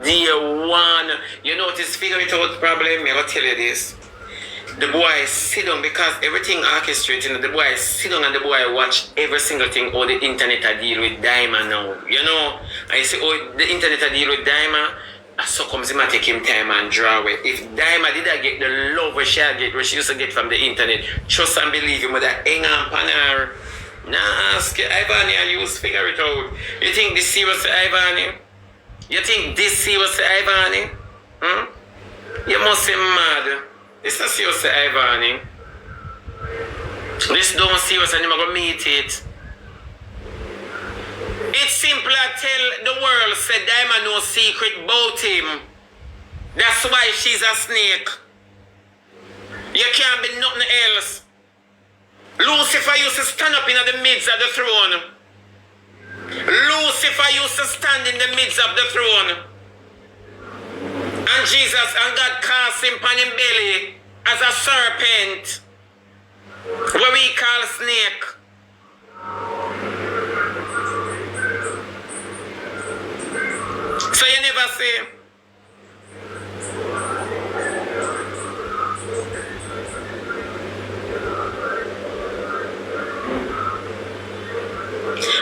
Dear one, you notice figure it out problem? I'm going to tell you this. The boy sit down because everything orchestrated. The boy sit down and the boy watch every single thing how the internet I deal with Daima now. You know, I say, oh, the internet I deal with Daima. So comes him and take him time and draw away. If Daima did I get the love where she used to get from the internet, trust and believe him with that hang on pan her. Nah, ask Ivan and use figure it out. You think this serious Ivan? You think this serious Ivan? You must be mad. This is serious Ivan. This don't serious and you're going to meet it. It's simple. I tell the world, said Diamond no secret about him. That's why she's a snake. You can't be nothing else. Lucifer used to stand up in the midst of the throne. Lucifer used to stand in the midst of the throne. And Jesus and God cast him on his belly as a serpent. What we call snake. So you never say.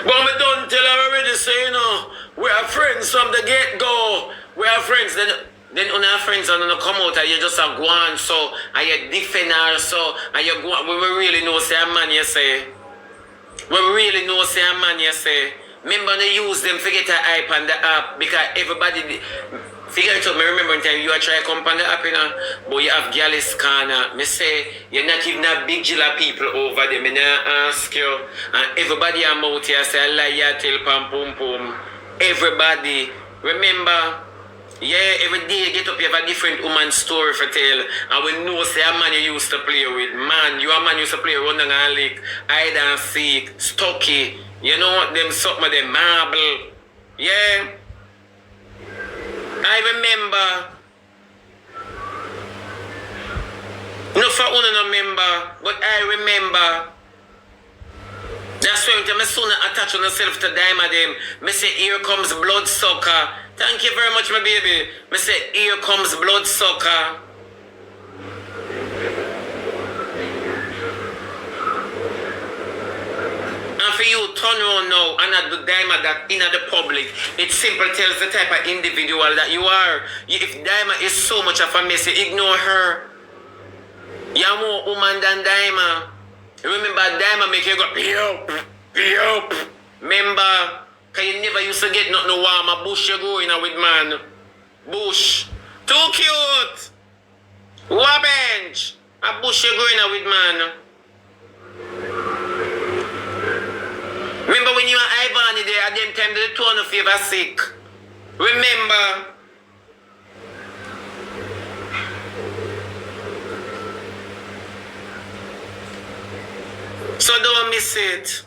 But we don't tell her already, say, you know, we are friends from the get-go. We are friends. Then on our friends and you come out and you just have gone, so and you defend her, so and you go on. We really know say a man you say. We really know say a man you say. Remember they use them to get a hype on the app because everybody figure it out. Me remember time you are trying to come on the app, you know, but you have Gallus Corner. Me say you're not even a big deal of people over there. Me not ask you. And everybody I'm out here say I lie you tell pam pum pum. Everybody remember. Yeah, every day you get up, you have a different woman story for tell. And we know say a man you used to play with. Man, you a man used to play run down and lick, hide and seek, stocky. You know them something them marble. Yeah. I remember. No for one no remember, but I remember. That's why I'm soon attach on myself to Diamond them. Me say here comes bloodsucker. Thank you very much, my baby. Me say here comes bloodsucker. And for you turn around now and not do Diamond that in the public, it simple tells the type of individual that you are. If Diamond is so much of a mess, ignore her. You're more woman than Diamond. Remember, Diamond make you go, yup. Remember, because you never used to get nothing warm. A bush you go in with man. Bush. Too cute. Wabench. A bush you go in with man. Remember when you and Ivan there, at them time the two of you were sick. Remember. So don't miss it.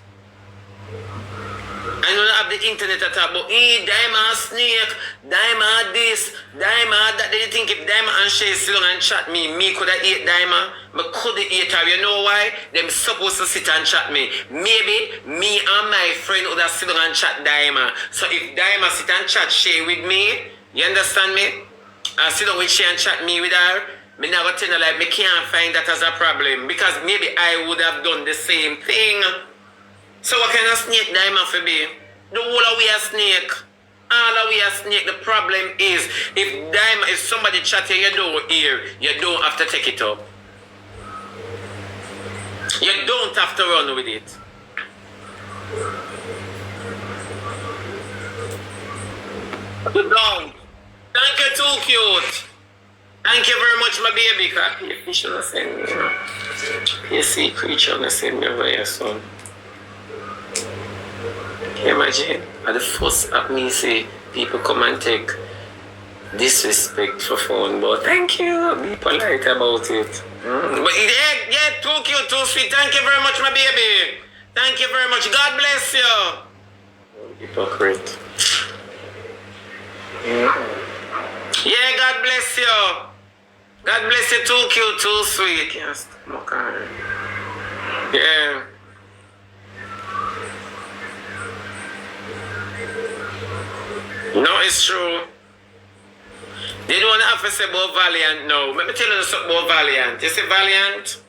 I don't have the internet at all, but Diamond snake, Diamond this, Diamond that. Then you think if Diamond and Shay sit down and chat me could have eat Diamond, but could have eat her. You know why? Them supposed to sit and chat me. Maybe me and my friend would have sit down and chat Diamond. So if Diamond sit and chat Shay with me, you understand me? I sit down with Shay and chat me with her. Me never tell her like me can't find that as a problem because maybe I would have done the same thing. So what kind of snake Diamond for be? The whole of we a snake. All of we a snake. The problem is if somebody chat you don't hear, you don't have to take it up. You don't have to run with it. You don't. Thank you, too cute. Thank you very much, my baby. You should have sent me. You see, creature, you send me over here, son. Can you imagine? At the first of me say, people come and take disrespect for phone, but thank you. Be polite about it. But yeah, too cute, too sweet. Thank you very much, my baby. Thank you very much. God bless you. Hypocrite. Yeah, God bless you. God bless you, too cute, too sweet. Yes, yeah. No, it's true. They don't have to say about Valiant now. Let me tell you something about Valiant. You see Valiant?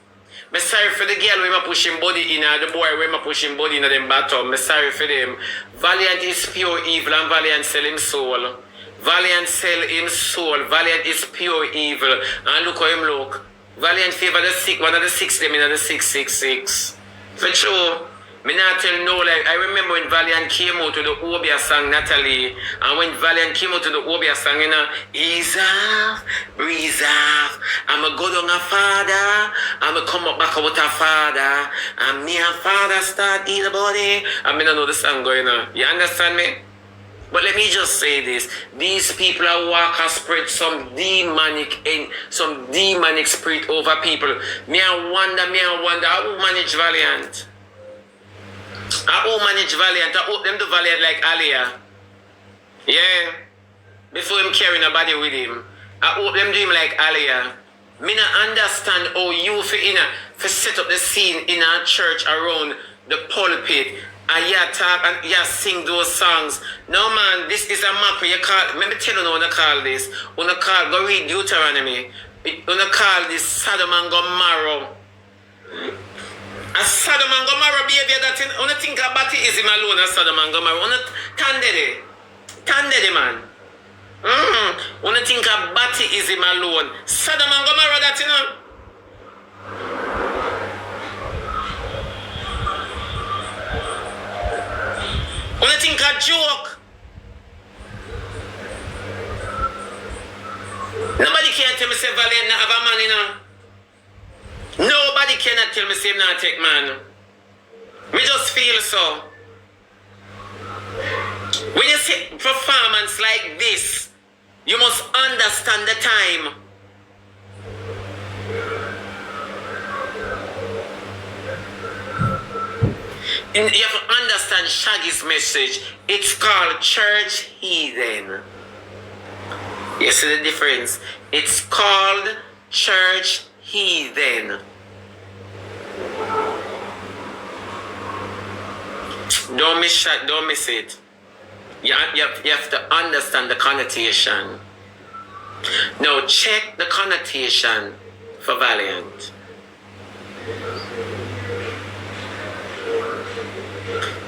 I'm sorry for the girl when I push him body in, or the boy when I push him body in them bottom. I'm sorry for them. Valiant is pure evil and Valiant sell him soul. Valiant sell him soul. Valiant is pure evil. And look how him look. Valiant favor the sick, one of the six them in the 666. For sure. Me not tell no like I remember when Valiant came out to the Obia song, Natalie, and when Valiant came out to the Obia song, you know, ease off, breeze off. I'm a go down a father, I'm a come up back with a father, and me and father start eat the body. I mean I know the song going on. You understand me? But let me just say this. These people are walk and spread some demonic spirit over people. Me I wonder, who manage Valiant? I manage Valiant. I hope them do Valiant like Alia. Yeah. Before him carrying a body with him. I hope them do him like Alia. Me not understand how you for set up the scene in our church around the pulpit. And you talk and you sing those songs. No man, this is a map where you call. Let me tell you now what I call this. When I call, go read Deuteronomy. When I call this Sodom and Gomorrah. A Sodom and Gomorrah behavior that in only think about it is him alone as Sodom and Gomorrah. Only tandede man. Only think about it is him alone. Sodom and Gomorrah that you know. Only think a joke. Nobody can tell me say Valiant not have a man you know. Nobody cannot tell me say him not take man. We just feel so. When you see performance like this, you must understand the time. You have to understand Shaggy's message. It's called Church Heathen. You see the difference? It's called Church Heathen. Don't miss it. You have to understand the connotation. Now check the connotation for Valiant.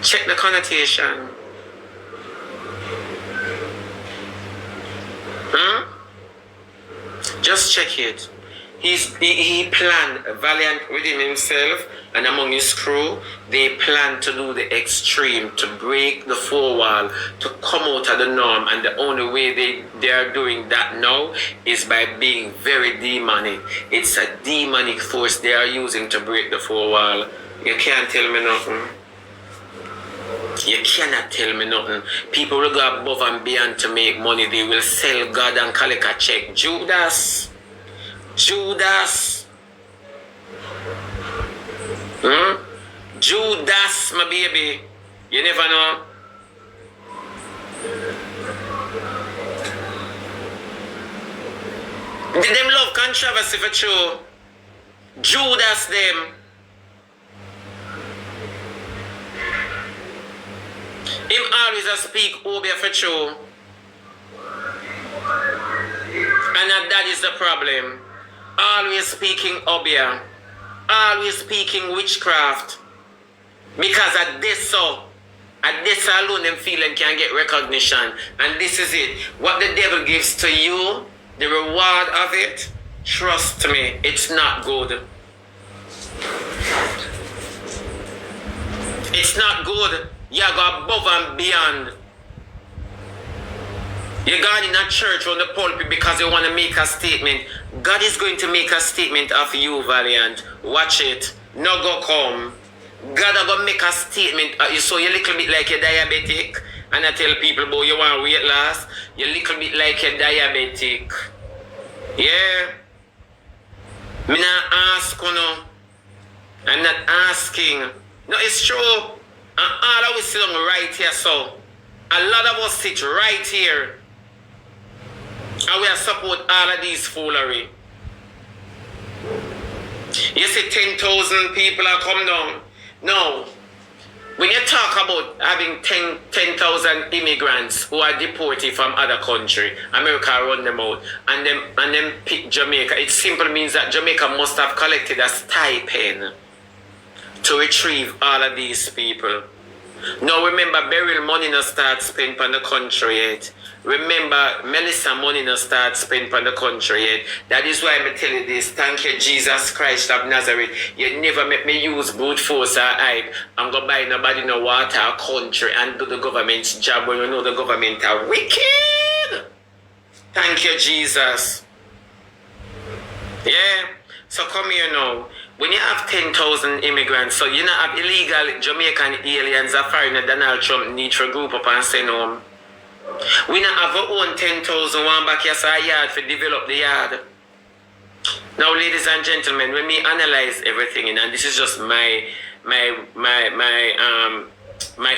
Check the connotation. Just check it. He planned Valiant within himself and among his crew. They planned to do the extreme, to break the four wall, to come out of the norm. And the only way they are doing that now is by being very demonic. It's a demonic force they are using to break the four wall. You can't tell me nothing. You cannot tell me nothing. People will go above and beyond to make money. They will sell God and collect a check. Judas. Judas, my baby. You never know. Did them love controversy for true? Judas them. Him always a speak Obia for true. And that is the problem. Always speaking Obia. Always speaking witchcraft. Because at this alone them feeling can get recognition. And this is it. What the devil gives to you, the reward of it, trust me, it's not good. It's not good. You go above and beyond. You got in a church on the pulpit because you want to make a statement. God is going to make a statement of you, Valiant. Watch it. No go come. God is going to make a statement. So you're a little bit like a diabetic. And I tell people, boy, you want weight loss? You're a little bit like a diabetic. Yeah. Me not ask, you know. I'm not asking. No, it's true. And all of us sit down right here, so. A lot of us sit right here. And we support all of these foolery. You see 10,000 people are come down. No. when you talk about having 10,000 immigrants who are deported from other country, America run them out, and them pick Jamaica, it simply means that Jamaica must have collected a stipend to retrieve all of these people. Now remember, Beryl money no start spent on the country yet. Remember, Melissa money no start spent on the country yet. That is why I tell you this. Thank you, Jesus Christ of Nazareth. You never make me use brute force or hype. I'm going to buy nobody no water or country and do the government's job when you know the government are wicked. Thank you, Jesus. Yeah. So come here now. When you have 10,000 immigrants, so you not have illegal Jamaican aliens or foreigner Donald Trump need to group up and send home. We not have our own 10,000 one back here a yard to develop the yard. Now, ladies and gentlemen, when we analyze everything, and this is just my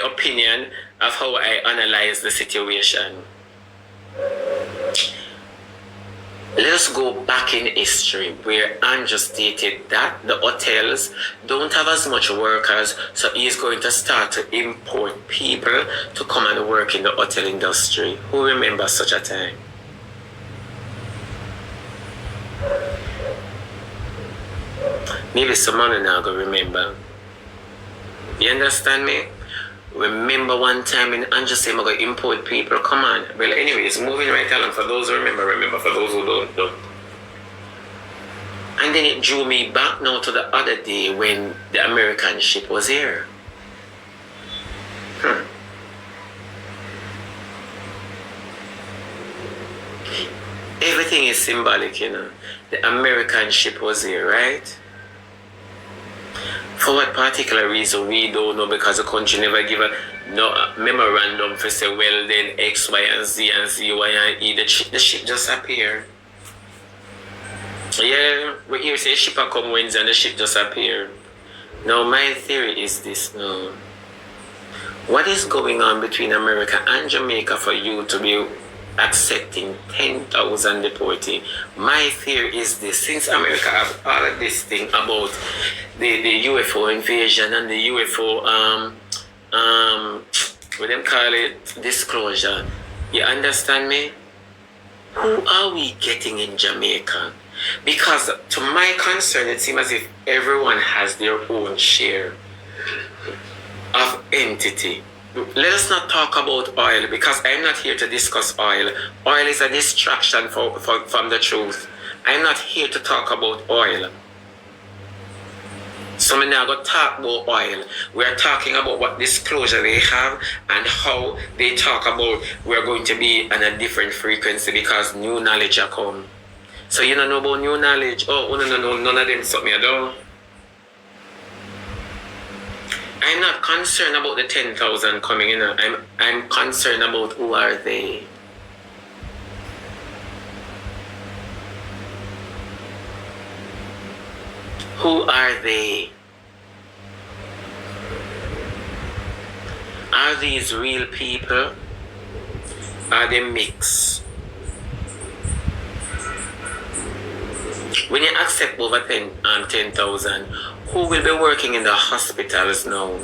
opinion of how I analyze the situation. Let us go back in history where Andrew stated that the hotels don't have as much workers, so he's going to start to import people to come and work in the hotel industry. Who remembers such a time? Maybe someone now go remember. You understand me? Remember one time in Andrew said I'm going to import people. Come on. Well, anyways, moving right along. For those who remember. For those who don't. And then it drew me back now to the other day when the American ship was here. Everything is symbolic, you know. The American ship was here, right? For what particular reason, we don't know, because the country never give a memorandum for say, well, then X, Y, and Z, and Z, Y, and E. The ship just appeared. Yeah, we hear say ship come Wednesday and the ship just appeared. Now, my theory is this now. What is going on between America and Jamaica for you to be accepting 10,000 deportees? My theory is this: since America have all of this thing about the UFO invasion and the UFO what them call it, disclosure, you understand me? Who are we getting in Jamaica? Because to my concern, it seems as if everyone has their own share of entity. Let us not talk about oil, because I'm not here to discuss oil. Oil is a distraction from the truth. I'm not here to talk about oil. So we're now going to talk about oil. We're talking about what disclosure they have and how they talk about we're going to be on a different frequency because new knowledge are come. So you don't know about new knowledge? Oh, no, none of them something at all. I'm not concerned about the 10,000 coming in. I'm concerned about who are they. Who are they? Are these real people? Are they mixed? When you accept over 10,000, who will be working in the hospitals now?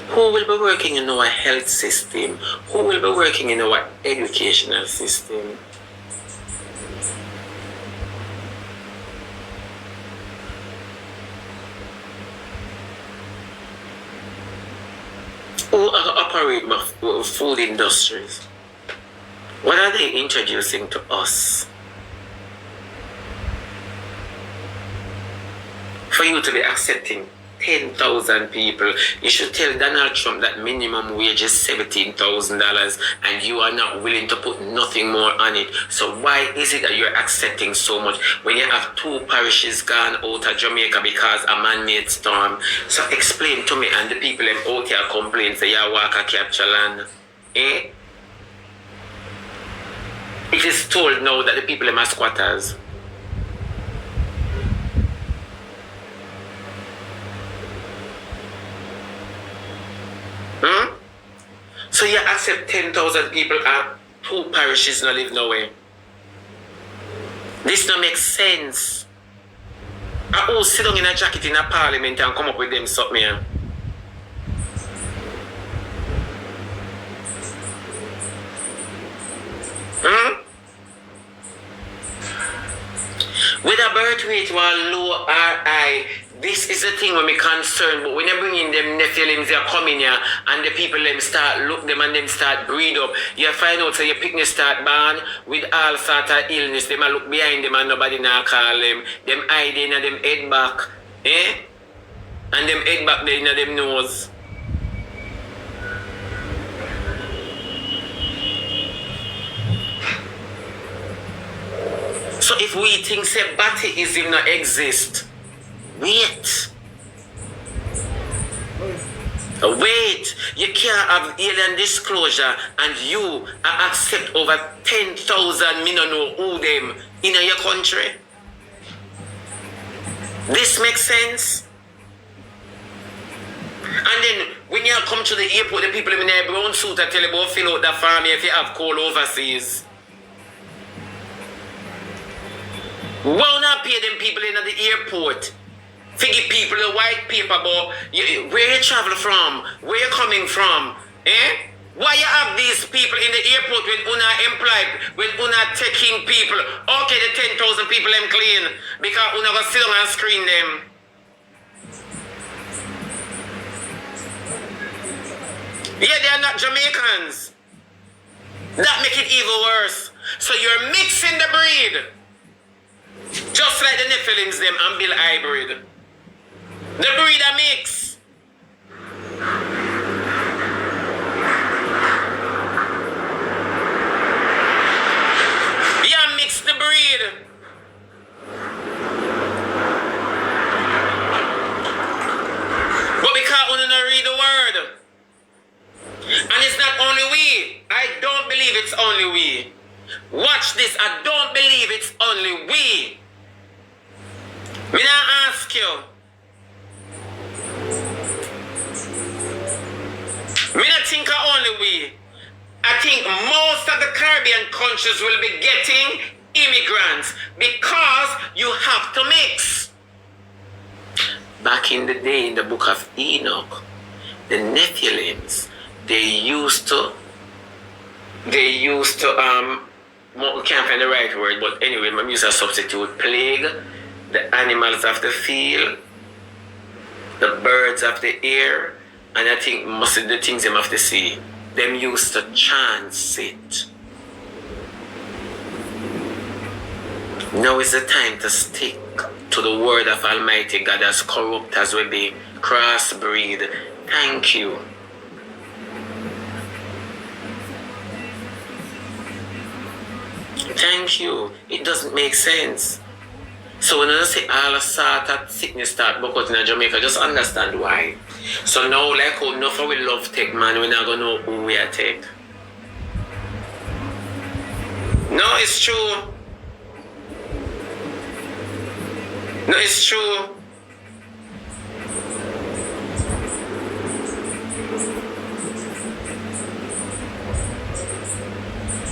Who will be working in our health system? Who will be working in our educational system? Who operate food industries? What are they introducing to us? For you to be accepting 10,000 people, you should tell Donald Trump that minimum wage is $17,000 and you are not willing to put nothing more on it. So why is it that you're accepting so much when you have 2 parishes gone out of Jamaica because a man-made storm? So explain to me, and the people out here complain, say, yeah, walk a capture land. Eh? It is told now that the people are squatters. So you accept 10,000 people and 2 parishes not live nowhere. This don't make sense. I all sit down in a jacket in a parliament and come up with them something here. Whether birth rate was low or high, this is the thing when me concerned. But when you bring in them Nephilims, they are coming here and the people them start look them and them start breed up. You find out so your picnic start born with all sort of illness. Them a look behind them and nobody now call them. Them hiding and them head back. And them head back there in them nose. So if we think say Batheism not exist, wait. Wait, you can't have alien disclosure and you accept over 10,000 me no know who them in your country. This makes sense? And then when you come to the airport, the people in their brown suit are tell you about fill out the farm if you have coal overseas. Why not pay them people in the airport? Figure people the white paper about where you travel from, where you coming from, Why you have these people in the airport when una employed, when una taking people? Okay, the 10,000 people them clean because una go sit down and screen them. Yeah, they are not Jamaicans. That make it even worse. So you're mixing the breed. Just like the Nephilims them and Bill hybrid. The breed are mix. Yeah, mix the breed. But because we don't read the word. And it's not only we. I don't believe it's only we. Watch this. I don't believe it's only we. Me now ask you. Me not think only we. I think most of the Caribbean countries will be getting immigrants because you have to mix. Back in the day in the book of Enoch, the Nephilims, they used to can't find the right word, but anyway, I'm using a substitute. Plague the animals of the field, the birds of the air, and I think most of the things them of the sea. Them used to chance it. Now is the time to stick to the word of Almighty God, as corrupt as we be, crossbreed. Thank you. Thank you. It doesn't make sense. So when I say all a sort of sickness start buck out in Jamaica, just understand why. So now like how enough we love take man, we're not gonna know who we are take. No, it's true. No, it's true.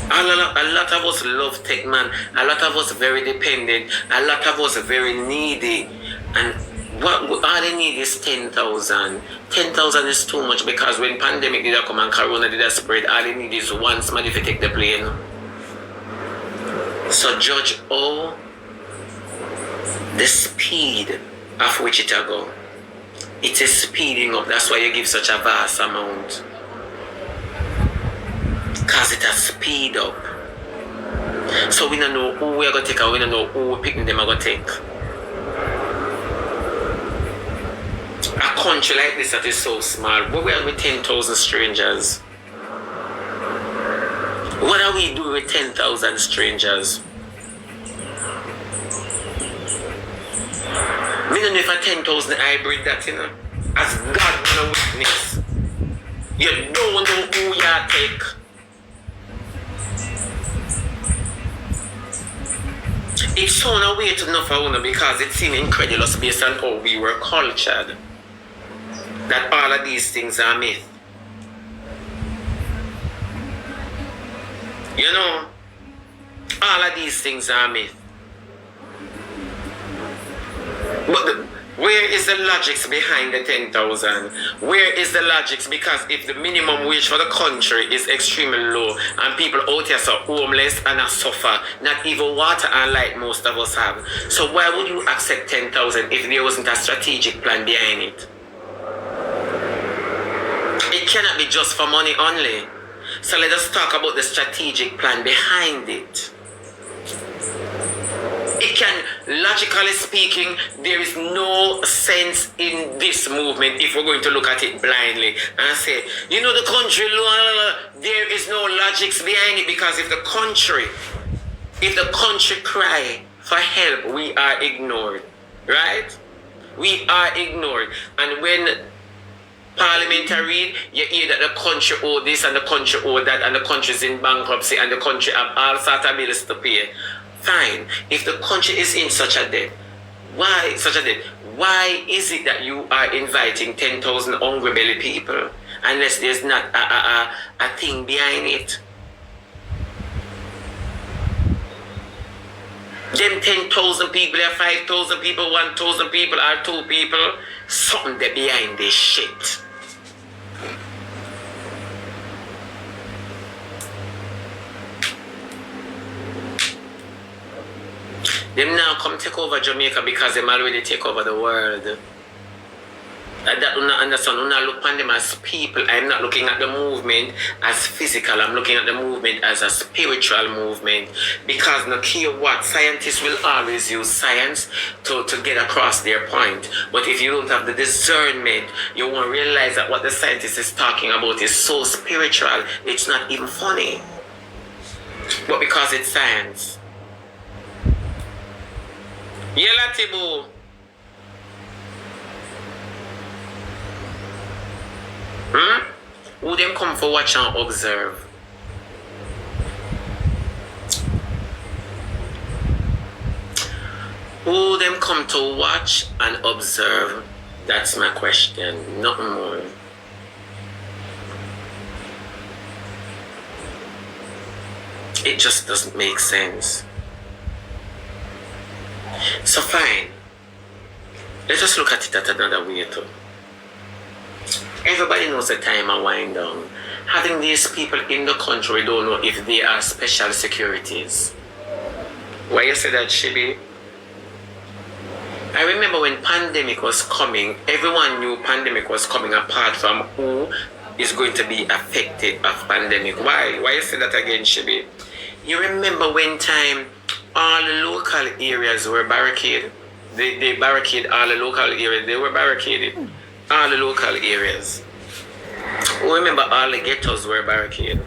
A lot of us love tech man. A lot of us very dependent. A lot of us very needy. And what all they need is 10,000. 10,000 is too much because when pandemic did come and corona did spread, all they need is one somebody to take the plane. So judge all the speed of which it go. It is speeding up. That's why you give such a vast amount. Because it has speed up. So we don't know who we're going to take and we don't know who we're picking them are going to take. A country like this that is so small, but we are with 10,000 strangers. What are we doing with 10,000 strangers? Me don't know if a 10,000 hybrid that, you know. As God will witness. You don't know who you take. It's so no way to know for one because it seems incredulous based on how we were cultured. That all of these things are myth. You know, all of these things are myth. But where is the logics behind the 10,000? Where is the logics? Because if the minimum wage for the country is extremely low and people out here are homeless and are suffer, not even water and light most of us have. So why would you accept 10,000 if there wasn't a strategic plan behind it? It cannot be just for money only. So let us talk about the strategic plan behind it. It can, logically speaking, there is no sense in this movement if we're going to look at it blindly and say, you know, the country, there is no logics behind it, because if the country cry for help, we are ignored, right? We are ignored. And when parliamentary, you hear that the country owe this and the country owe that and the country's in bankruptcy and the country have all sorts of bills to pay. Fine. If the country is in such a debt, why is it that you are inviting 10,000 hungry belly people unless there's not a thing behind it? Them 10,000 people, or 5,000 people, 1,000 people, or 2 people, something there behind this shit. Them now come take over Jamaica because them already take over the world. That do not understand. Do not look upon them as people. I'm not looking at the movement as physical. I'm looking at the movement as a spiritual movement. Because no care what, scientists will always use science to get across their point. But if you don't have the discernment, you won't realize that what the scientist is talking about is so spiritual, it's not even funny. But because it's science. Yela Tibu. Who them come for watch and observe? Who them come to watch and observe? That's my question. Nothing more. It just doesn't make sense. So fine, let us look at it at another way too. Everybody knows the time I wind down. Having these people in the country don't know if they are special securities. Why you say that, Shibi? I remember when pandemic was coming, everyone knew pandemic was coming apart from who is going to be affected of pandemic. Why? Why you say that again, Shibi? You remember when time all the local areas were barricaded. They barricaded all the local areas. They were barricaded. All the local areas. Remember all the ghettos were barricaded.